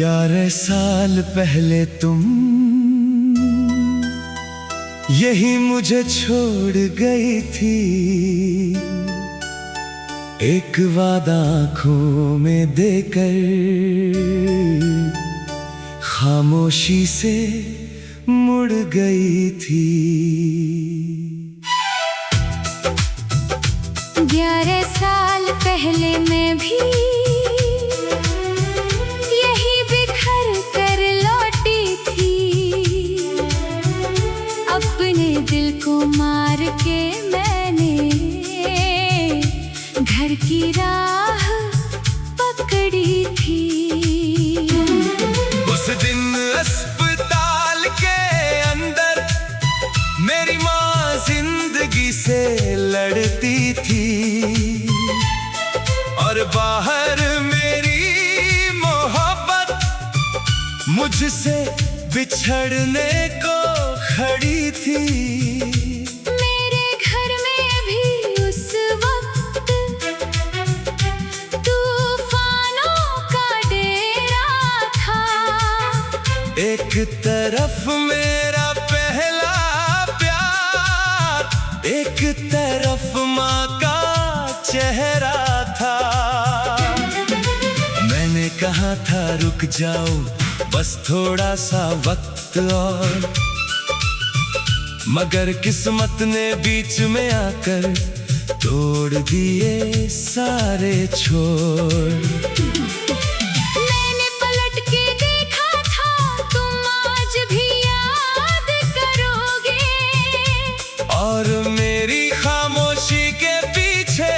11 साल पहले तुम यही मुझे छोड़ गई थी। एक वादा आँखों में देकर खामोशी से मुड़ गई थी। 11 साल पहले मैं भी यही बिखर कर लौटी थी। अपने दिल को मार के मैंने घर की राह पकड़ी थी। उस दिन अस्पताल के अंदर मेरी माँ जिंदगी से लड़ती थी और बाहर मेरी मोहब्बत मुझसे बिछड़ने को खड़ी थी। मेरे घर में भी उस वक्त तूफानों का डेरा था। एक तरफ मेरा पहला प्यार, एक तरफ माँ का चेहरा था। मैंने कहा था रुक जाओ बस थोड़ा सा वक्त और, मगर किस्मत ने बीच में आकर तोड़ दिए सारे छोर। मैंने पलट के देखा था तुम आज भी याद करोगे, और मेरी खामोशी के पीछे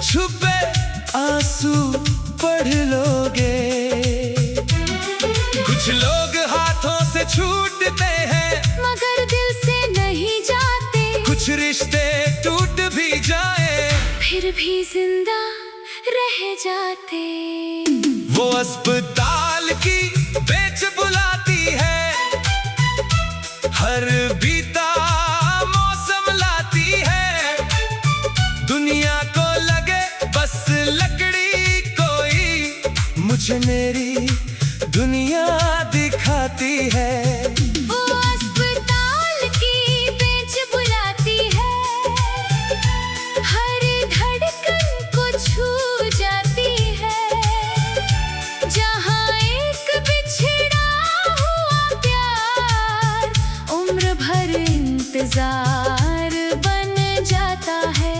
छुपे आंसू पढ़ लोगे। कुछ लोग हाथों से छूटते हैं मगर दिल से नहीं जाते। कुछ रिश्ते टूट भी जाए फिर भी जिंदा रह जाते। वो अस्पताल की बेच बुलाती है, हर बीता मौसम लाती है। दुनिया को लगे बस लकड़ी कोई मुझे मेरी दुनिया दिखाती है। वो अस्पताल की बेंच बुलाती है, हर धड़कन को छू जाती है। जहाँ एक बिछड़ा हुआ प्यार उम्र भर इंतजार बन जाता है।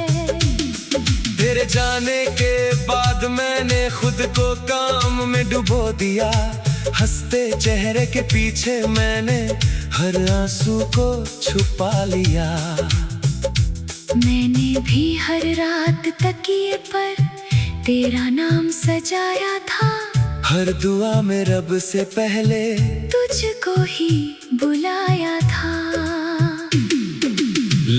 तेरे जाने के बाद मैंने खुद को काम में डुबो दिया। हंसते चेहरे के पीछे मैंने हर आंसू को छुपा लिया। मैंने भी हर रात तकिए पर तेरा नाम सजाया था। हर दुआ में रब से पहले तुझको ही बुलाया था।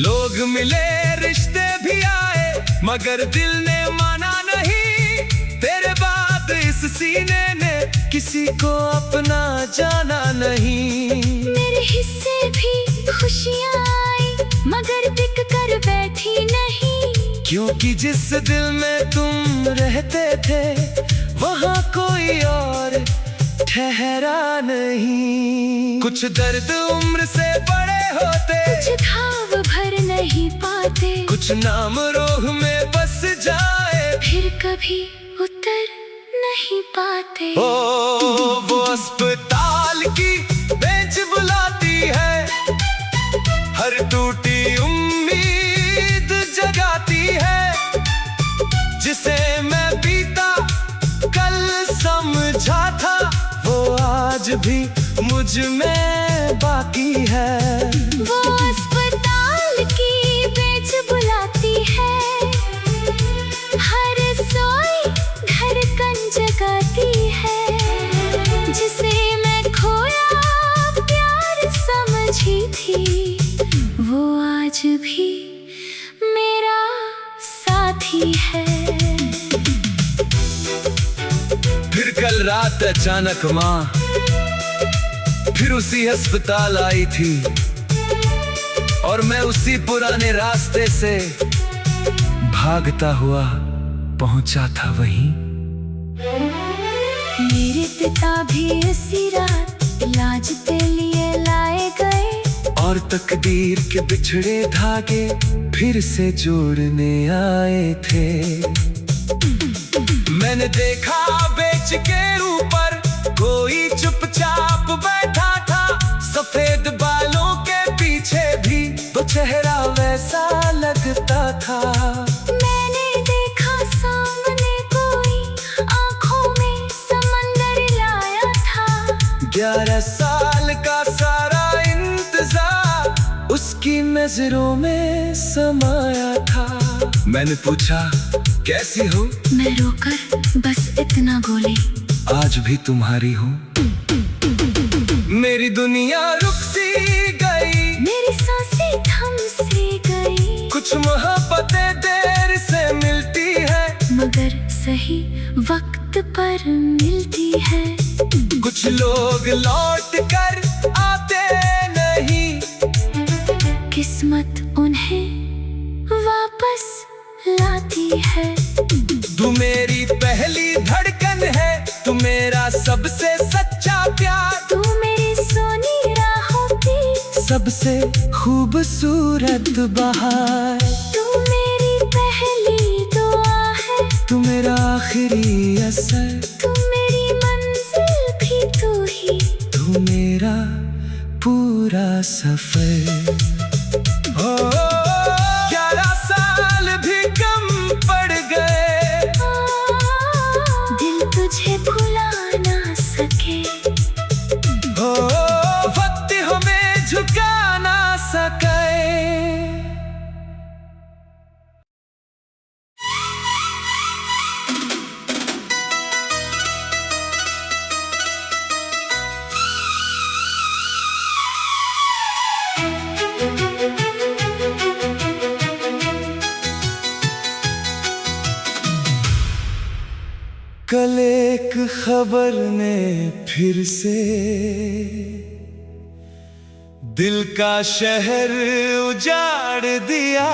लोग मिले रिश्ते भी आए मगर दिल ने माना नहीं। तेरे बाद इस सीने ने किसी को अपना जाना नहीं। मेरे हिस्से भी खुशियाँ आई मगर बिक कर बैठी नहीं। क्योंकि जिस दिल में तुम रहते थे वहाँ कोई और ठहरा नहीं। कुछ दर्द उम्र से बड़े होते, कुछ घाव भर नहीं पाते, कुछ नाम रोह में बस जाए फिर कभी उतर नहीं पाते। ओ वो अस्पताल की बेंच बुलाती है, हर टूटी उम्मीद जगाती है। जिसे मैं बीता कल समझा था वो आज भी मुझ में बाकी है। वो अस्पताल की बेंच बुलाती है, हर सोई धड़कन जगाती है। जिसे मैं खोया प्यार समझी थी वो आज भी मेरा साथी है। फिर कल रात अचानक माँ फिर उसी अस्पताल आई थी और मैं उसी पुराने रास्ते से भागता हुआ पहुंचा था वहीं। मेरे पिता भी इसी रात इलाज के लिए लाए गए। और तकदीर के बिछड़े धागे फिर से जोड़ने आए थे। मैंने देखा बेंच के ऊपर कोई चुपचाप बैठा था, सफेद बालों के पीछे भी तो चेहरा वैसा लगता था। मैंने देखा सामने कोई आंखों में समंदर लाया था। 11 साल का सारा इंतजार उसकी नजरों में समाया था। मैंने पूछा कैसी हो? मैं रोकर बस इतना बोली, आज भी तुम्हारी हूँ। मेरी दुनिया रुक सी गई, मेरी सांसें थम सी गई। कुछ मोहब्बतें देर से मिलती है, मगर सही वक्त पर मिलती है। कुछ लोग लौट कर आते नहीं, किस्मत उन्हें वापस लाती है। तू मेरी पहली धड़कन है, तू मेरा सबसे सच्चा प्यार, तू मेरी सोनी राहों की सबसे खूबसूरत बहार। तू मेरी पहली दुआ है, तू मेरा आखिरी असर, तू मेरी मंजिल भी तू ही, तू मेरा पूरा सफर। 11 साल भी कम पड़ गए, दिल तुझे भुला ना सके। वक्त हमें झुका ना सके। कल एक खबर ने फिर से दिल का शहर उजाड़ दिया।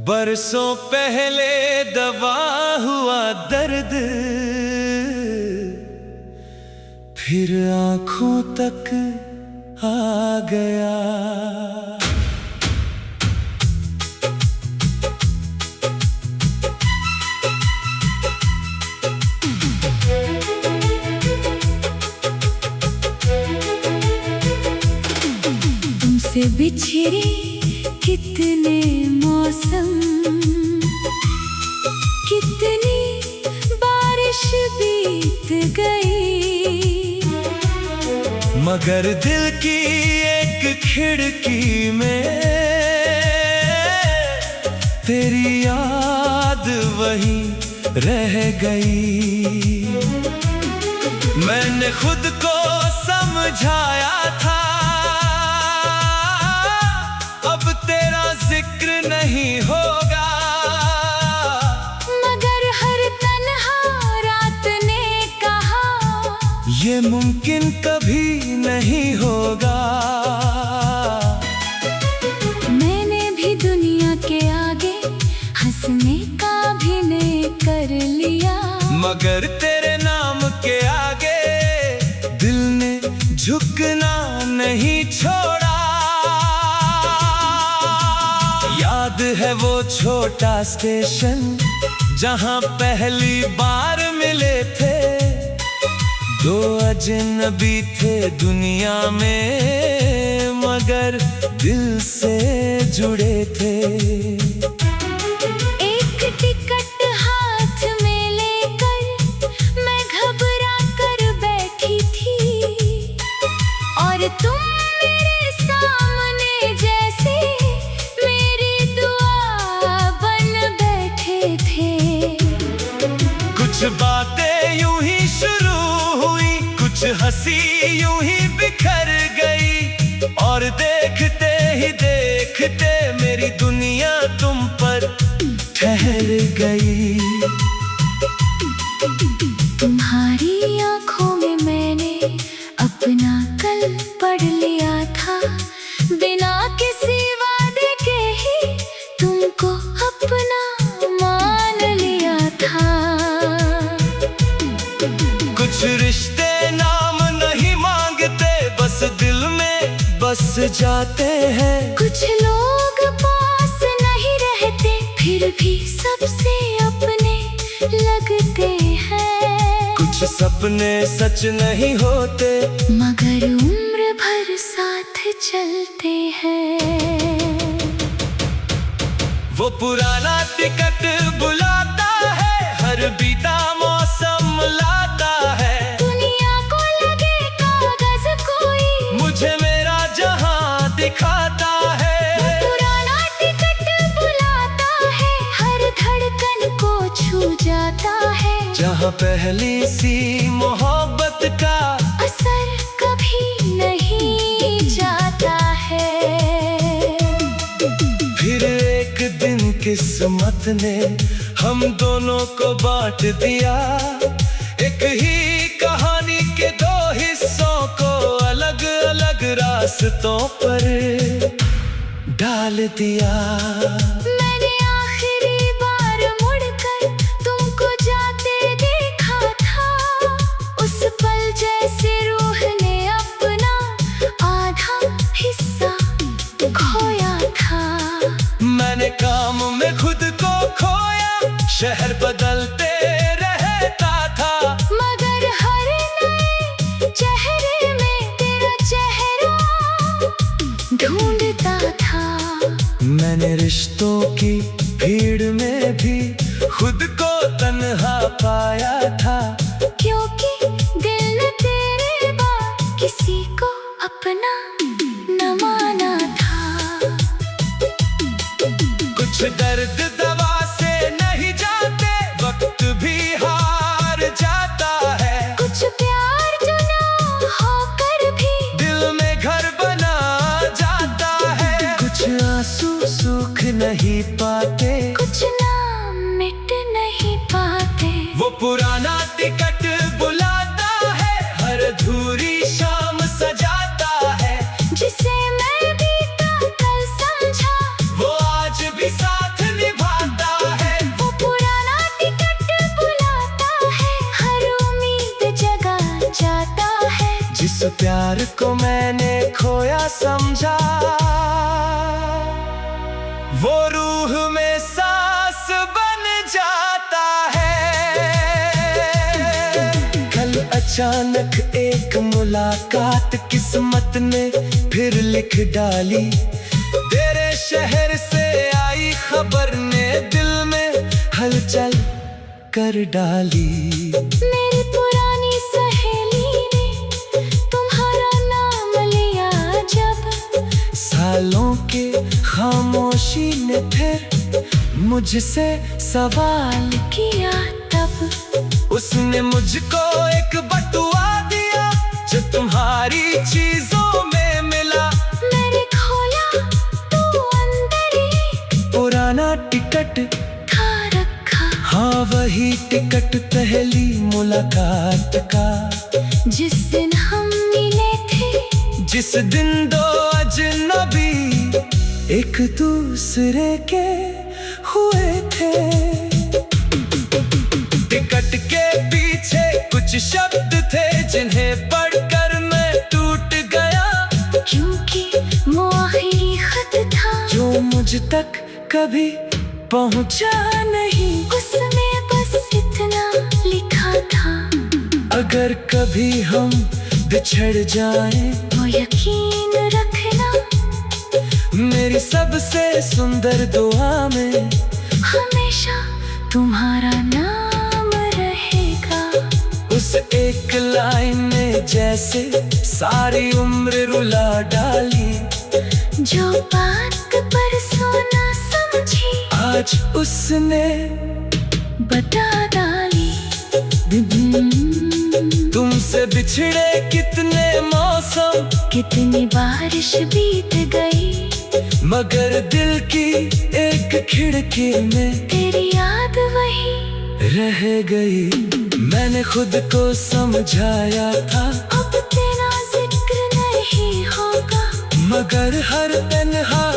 बरसों पहले दवा हुआ दर्द, फिर आंखों तक आ गया। तुमसे बिछड़े कितने मौसम, कितनी बारिश बीत गई, मगर दिल की एक खिड़की में तेरी याद वहीं रह गई। मैंने खुद को समझाया था, अब तेरा जिक्र नहीं होगा, मगर हर तन्हा रात ने कहा ये मुमकिन कभी नहीं होगा। मैंने भी दुनिया के आगे हंसने का अभिनय कर लिया, मगर तेरे नाम के आगे दिल ने झुकना नहीं छोड़ा। याद है वो छोटा स्टेशन जहां पहली बार मिले थे, दो अजनबी थे दुनिया में, मगर दिल से जुड़े थे। एक टिकट हाथ में लेकर मैं घबरा कर बैठी थी, और तुम मेरे सामने जैसे मेरी दुआ बन बैठे थे। कुछ बातें यूं ही शुरू हुई, कुछ हंसी यूं ही बिखर गई, और देखते ही देखते मेरी दुनिया तुम पर ठहर गई। तुम्हारी आंखों में मैंने अपना कल पढ़ लिया था, बिना किसी वादे के ही तुमको अपना मान लिया था। कुछ रिश्ते नाम नहीं मांगते, बस दिल में बस जाते हैं। कुछ लोग पास नहीं रहते, फिर भी सबसे अपने लगते हैं। कुछ सपने सच नहीं होते, मगर उम्र भर साथ चलते हैं। वो पुराना टिकट बुलाता है, हर बीता मौसम लाता है। दुनिया को लगे कागज कोई, मुझे मेरा जहां दिखाता है। वो पुराना टिकट बुलाता है, हर धड़कन को छू जाता है। जहां पहली सी मोहब्बत का असर कभी नहीं जाता है। फिर एक दिन किस्मत ने हम दोनों को बांट दिया, एक ही कहानी के दो हिस्सों को अलग अलग रास्तों पर डाल दिया। मैंने आखिरी बार मुड़कर तुमको जाते देखा था, उस पल जैसे रूह ने अपना आधा हिस्सा खोया था। मैंने काम में खुद को खोया, शहर बदलते रहता था, मगर हर नए चेहरे में तेरा चेहरा ढूंढता था। मैंने रिश्तों की भीड़ में भी खुद को तन्हा पाया था, क्योंकि दिल ने तेरे बाद किसी को अपना न माना था। कुछ दर्द दवा से नहीं जाते, वक्त भी हार जाता है। कुछ प्यार जो ना होकर भी दिल में घर बना जाता है। कुछ आंसू सूख नहीं पाते, कुछ नाम मिट नहीं पाते। वो पुराना टिकट बुलाता है, हर अधूरी शाम सजाता है। जिसे मैं बीता कल समझा, वो आज भी साथ निभाता है। वो पुराना टिकट बुलाता है, हर उम्मीद जगा जाता है। जिस प्यार को मैंने खोया समझा, वो रूह में सांस बन जाता है। कल अचानक एक मुलाकात किस्मत ने फिर लिख डाली, तेरे शहर से आई खबर ने दिल में हलचल कर डाली। मेरी पुरानी सहेली ने तुम्हारा नाम लिया जब, सालों के खामोशी ने फिर मुझसे सवाल किया तब। उसने मुझको एक बटुआ दिया, जो तुम्हारी चीजों में मिला। मैंने खोला तो अंदर ही पुराना टिकट था रखा, हाँ वही टिकट पहली मुलाकात का। जिस दिन हम मिले थे, जिस दिन दो अजनबी एक दूसरे के हुए थे। टिकट के पीछे कुछ शब्द थे, जिन्हें पढ़कर मैं टूट गया, क्योंकि वो आखिरी खत था जो मुझ तक कभी पहुंचा नहीं। उसमें बस इतना लिखा था, अगर कभी हम बिछड़ जाएं, वो यकीन रखना मेरी सबसे सुंदर दुआ में हमेशा तुम्हारा नाम रहेगा। उस एक लाइन ने जैसे सारी उम्र रुला डाली, जो बात परसों ना समझी आज उसने बता डाली। तुमसे बिछड़े कितने मौसम, कितनी बारिश बीत गई, मगर दिल की एक खिड़की में तेरी याद वही रह गई। मैंने खुद को समझाया था, अब तेरा जिक्र नहीं होगा, मगर हर तन्हा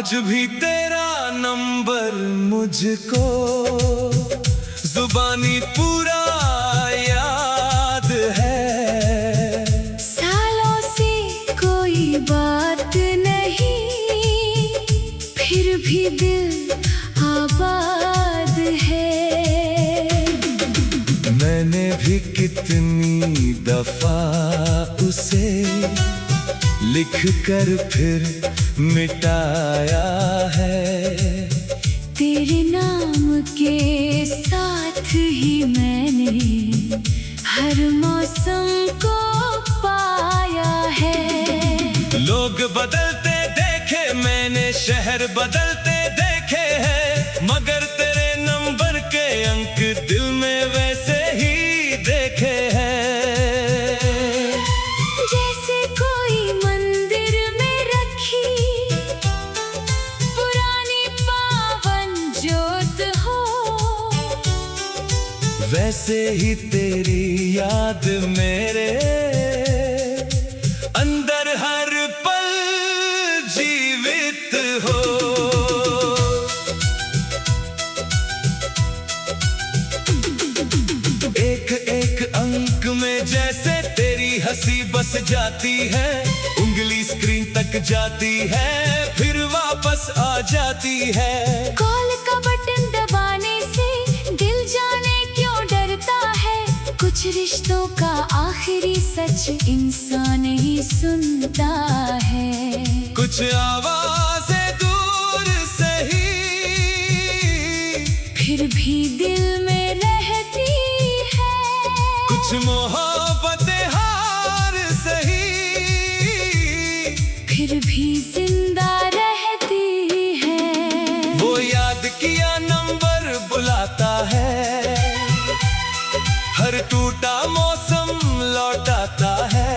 आज भी तेरा नंबर मुझको जुबानी पूरा याद है। सालों से कोई बात नहीं, फिर भी दिल आबाद है। मैंने भी कितनी दफा उसे लिख कर फिर मिटाया है। तेरे नाम के साथ ही मैंने हर मौसम को पाया है। लोग बदलते देखे मैंने, शहर बदलते देखे हैं, मगर तेरे नंबर के अंक दिल में वैसे ही देखे हैं। जैसे कोई मंदिर में रखी पुरानी पावन जोत हो, वैसे ही तेरी याद मेरे अंदर हर पल जीवित हो। एक एक अंक में जैसे तेरी हंसी बस जाती है, उंगली स्क्रीन तक जाती है फिर वापस आ जाती है। कॉल का बटन दबाने से दिल जाने क्यों डरता है, कुछ रिश्तों का आखिरी सच इंसान ही सुनता है। कुछ आवाज़ें दूर से ही फिर भी दिल में रहती है, कुछ मोहब्बतें हार सही फिर भी जिंदा रहती है। वो याद किया नंबर बुलाता है, हर टूटा मौसम लौटाता है।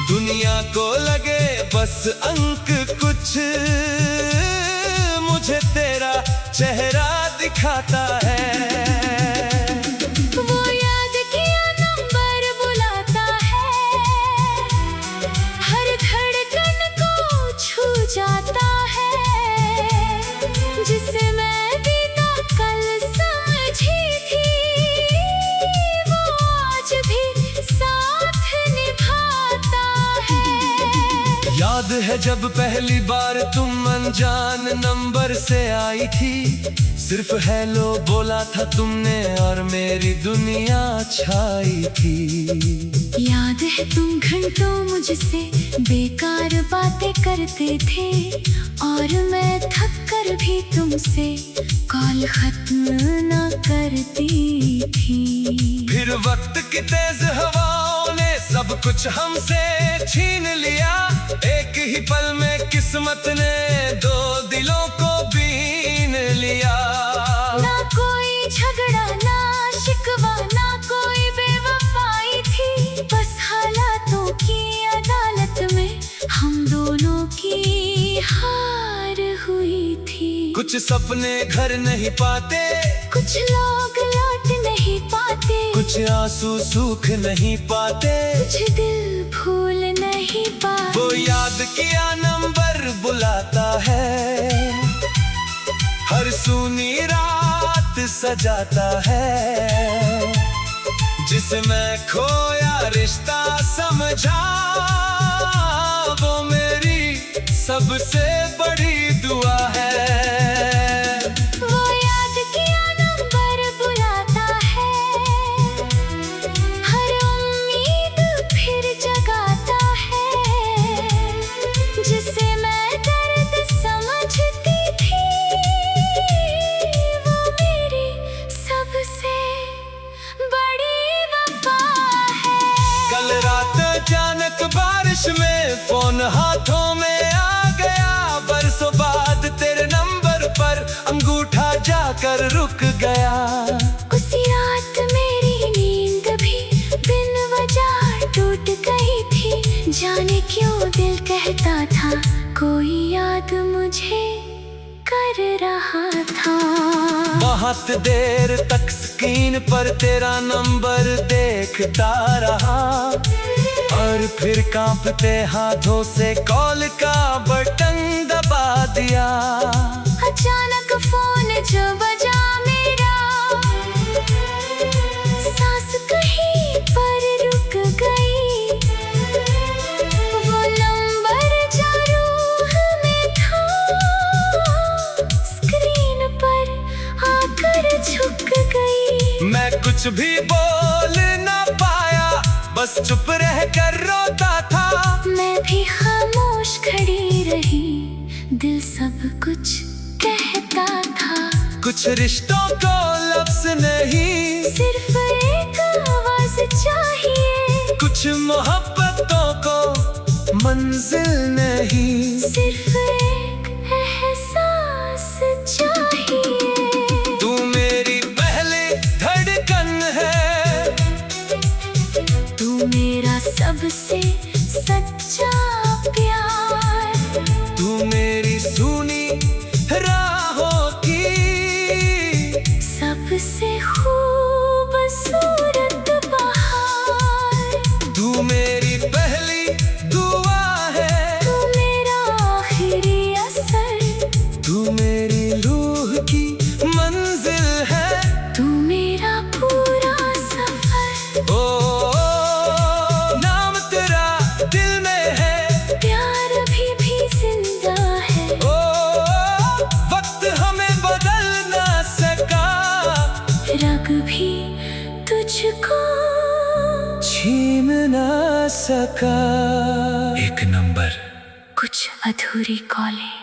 दुनिया को लगे बस अंक कुछ, मुझे तेरा चेहरा दिखाता है। वो याद किया नंबर बुलाता है, हर धड़कन को छू जाता है। जिसे मैं बीता कल समझी थी, वो आज भी साथ निभाता है। याद है जब पहली बार तुम अनजान नंबर से आई थी, सिर्फ हेलो बोला था तुमने और मेरी दुनिया छाई थी। याद है तुम घंटों मुझसे बेकार बातें करते थे, और मैं थक कर भी तुमसे कॉल खत्म न करती थी। फिर वक्त की तेज हवाओं ने सब कुछ हमसे छीन लिया, एक ही पल में किस्मत ने दो दिलों को बीन लिया। ना कोई झगड़ा ना शिकवा ना कोई बेवफाई थी, बस हालातों की अदालत में हम दोनों की हार हुई थी। कुछ सपने घर नहीं पाते, कुछ लोग लौट नहीं पाते, कुछ आंसू सूख नहीं पाते, कुछ दिल भूल नहीं पाते। वो याद किया नंबर बुलाता है, हर सूनी रात सजाता है। जिसे मैं खोया रिश्ता समझा, वो मेरी सबसे बड़ी दुआ है। वो याद किया नंबर बुलाता है, हर उम्मीद फिर जगाता है। जिसे मैं दर्द समझती थी, वो मेरी सबसे बड़ी वफा है। कल रात अचानक बारिश में फोन हाथों में आ गया, बरसों बाद तेरे नंबर पर अंगूठा जाकर रुक गया। उसी रात मेरी नींद भी बिन वजह टूट गई थी, जाने क्यों दिल कहता था कोई याद मुझे कर रहा था। बहुत देर तक स्क्रीन पर तेरा नंबर देखता रहा, और फिर कांपते हाथों से कॉल का बटन दबा दिया। अचानक फोन जो बजा मेरा, सांस कहीं पर रुक गई। वो नंबर जो रूह में था, स्क्रीन पर आकर झुक गई। मैं कुछ भी बोल ना पाया, बस चुप रह कर रोता था। मैं भी खामोश खड़ी रही, दिल सब कुछ कहता था। कुछ रिश्तों को लफ्ज नहीं, सिर्फ एक आवाज चाहिए। कुछ मोहब्बतों को मंजिल नहीं, सिर्फ एक एहसास चाहिए। तू मेरी पहली धड़कन है, तू मेरा सबसे सच्चा प्यार। तू मेरी सुनी राहों की सबसे खूबसूरत बहार। तू मेरी पहली दुआ है, तू मेरा आखिरी असर। तू मेरी रूह की मंजिल है। तू मेरा पूरा सफर। ओ नाम तेरा दिल में है, प्यार अभी भी जिंदा है। ओ वक्त हमें बदल ना सका, रग भी तुझको छीन ना सका। एक नंबर, कुछ अधूरी कॉलें,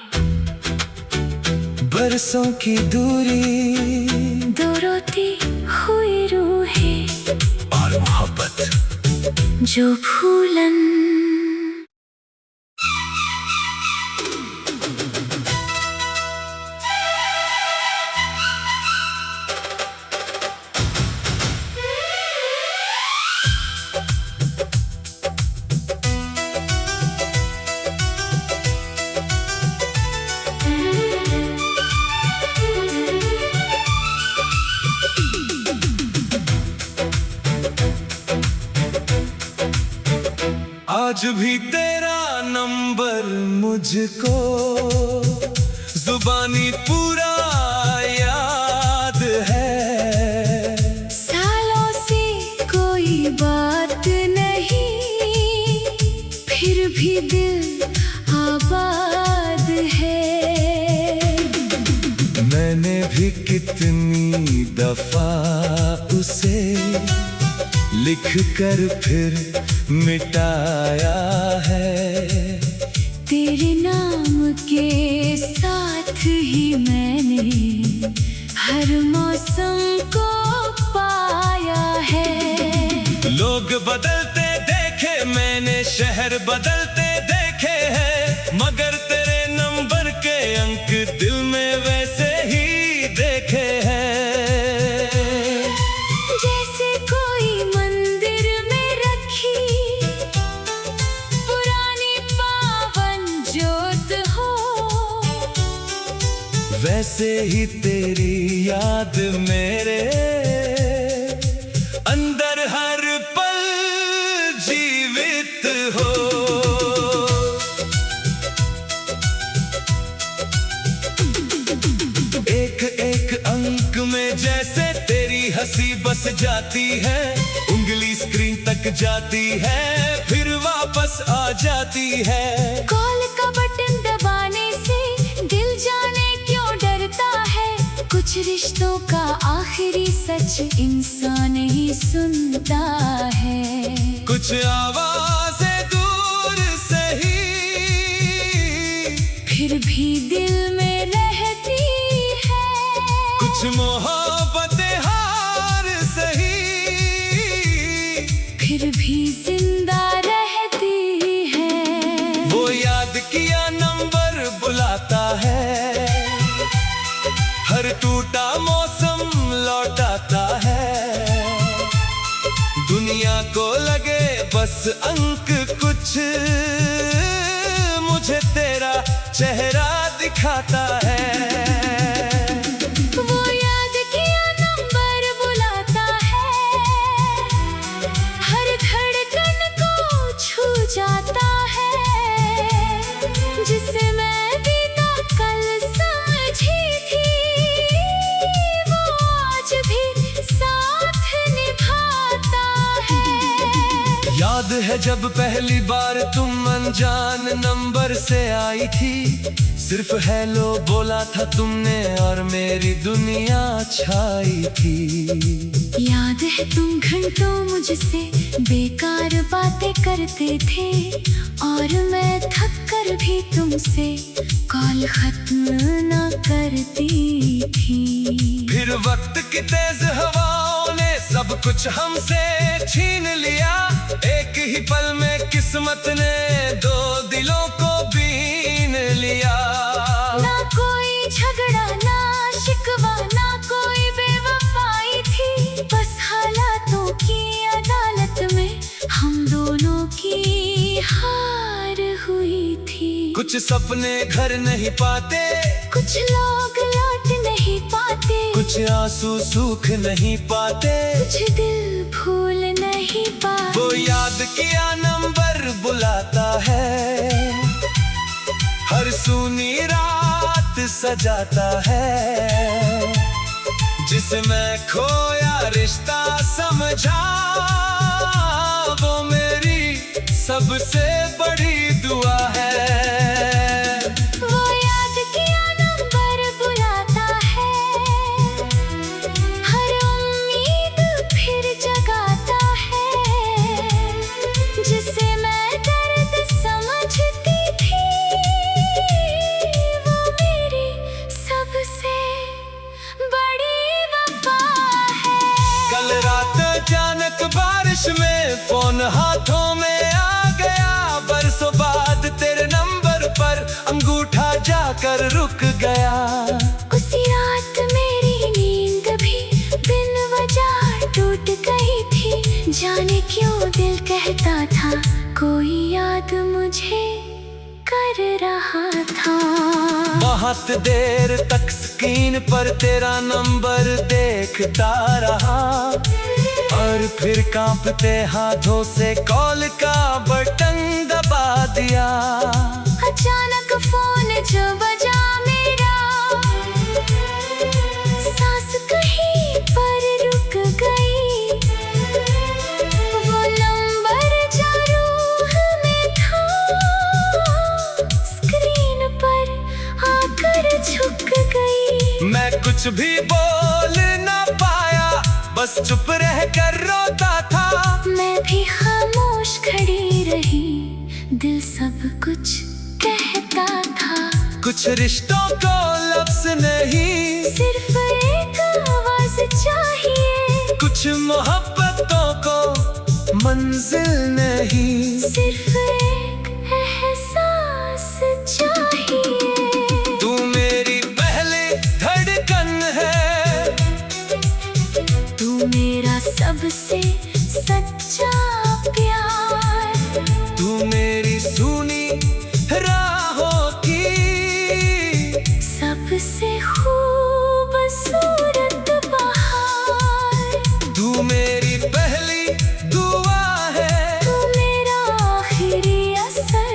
बरसों की दूरी, दो रोती हुई रूहें, और मोहब्बत जो भूलन। आज भी तेरा नंबर मुझको जुबानी पूरा याद है। सालों से कोई बात नहीं, फिर भी दिल आबाद है। मैंने भी कितनी दफा उसे लिख कर फिर मिटाया है। तेरे नाम के साथ ही मैंने हर मौसम को पाया है। लोग बदलते देखे मैंने, शहर बदलते देखे हैं, मगर तेरे नंबर के अंक दिल में वैसे ही देखे हैं। जैसे कोई मंदिर में रखी पुरानी पावन जोत हो, वैसे ही तेरी याद मेरे अंदर हर पल जीवित हो। एक एक अंक में जैसे तेरी हंसी बस जाती है, उंगली स्क्रीन तक जाती है, फिर वापस आ जाती है। कॉल का बटन दबाने से दिल जाने क्यों डरता है। कुछ रिश्तों का आखिरी सच इंसान ही सुनता है। कुछ आवाज़ें दूर से ही फिर भी दिल में रहती है। कुछ मोहब्बतें हार सही, फिर भी जिंदा रहती है। वो याद किया नंबर बुलाता है, हर टूटा मौसम लौटाता है। दुनिया को लगे बस अंक कुछ, मुझे तेरा चेहरा दिखाता है। वो याद किया नंबर बुलाता है, हर धड़कन को याद है जब पहली बार तुम अनजान नंबर से आई थी, सिर्फ हेलो बोला था तुमने और मेरी दुनिया छाई थी। याद है तुम घंटों मुझसे बेकार बातें करते थे और मैं थक कर भी तुमसे कॉल खत्म न करती थी। फिर वक्त की तेज हवाओं ने सब कुछ हमसे छीन लिया, एक ही पल में किस्मत ने दो दिलों को बीन लिया। ना कोई झगड़ा ना शिकवा ना कोई बेवफाई थी, बस हालातों की अदालत में हम दोनों की हार हुई थी। कुछ सपने घर नहीं पाते, कुछ लोग लौट नहीं पाते, कुछ आंसू सूख नहीं पाते, कुछ दिल भूल नहीं पाते। वो याद किया नंबर बुलाता है, हर सूनी रात सजाता है, जिसमें खोया रिश्ता समझा, वो मेरी सबसे बड़ी दुआ है। वो याद किया नंबर बुलाता है, हर उम्मीद फिर जगाता है, जिसे मैं दर्द समझती थी, वो मेरी सबसे बड़ी वफा है। कल रात अचानक बारिश में फोन हाथों में आ गया, बरसों बाद तेरे नंबर पर अंगूठा जाकर रुक गया। उसी रात मेरी नींद भी बिन वजह टूट गई थी, जाने क्यों दिल कहता था कोई याद मुझे कर रहा था। बहुत देर तक स्क्रीन पर तेरा नंबर देखता रहा, और फिर कांपते हाथों से कॉल का बटन दबा दिया। अचानक फोन जो बजा मेरा, सांस कहीं पर रुक गई, वो नंबर जो रूह में था, स्क्रीन पर आकर झुक गई। मैं कुछ भी बोल ना पाया, बस चुप रह कर रोता था। मैं भी खामोश खड़ी रही, दिल सब कुछ कहता था। कुछ रिश्तों को लफ्ज नहीं, सिर्फ एक आवाज चाहिए, कुछ मोहब्बतों को मंजिल नहीं, सिर्फ एक एहसास चाहिए। तू मेरी पहली धड़कन है, तू मेरा सबसे सच्चा प्यार, तू मेरी सुनी राहों की सबसे खूबसूरत बहार। तू मेरी पहली दुआ है, तू मेरा आखिरी असर,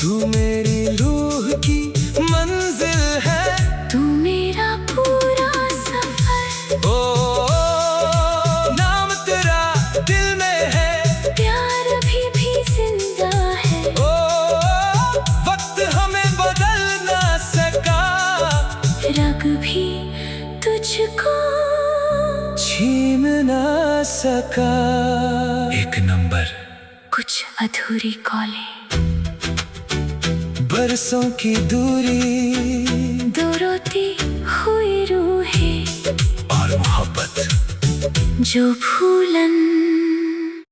तू मेरी रूह की मंजिल है, तू मेरा पूरा सफर। ओ नाम तेरा दिल में है, प्यार अभी भी जिंदा है, ओ वक्त हमें बदल ना सका, रग भी तुझको छीन ना सका। एक नंबर, कुछ अधूरी कॉलें, बरसों की दूरी, दो रोती हुई रूहें, और मोहब्बत जो भूलन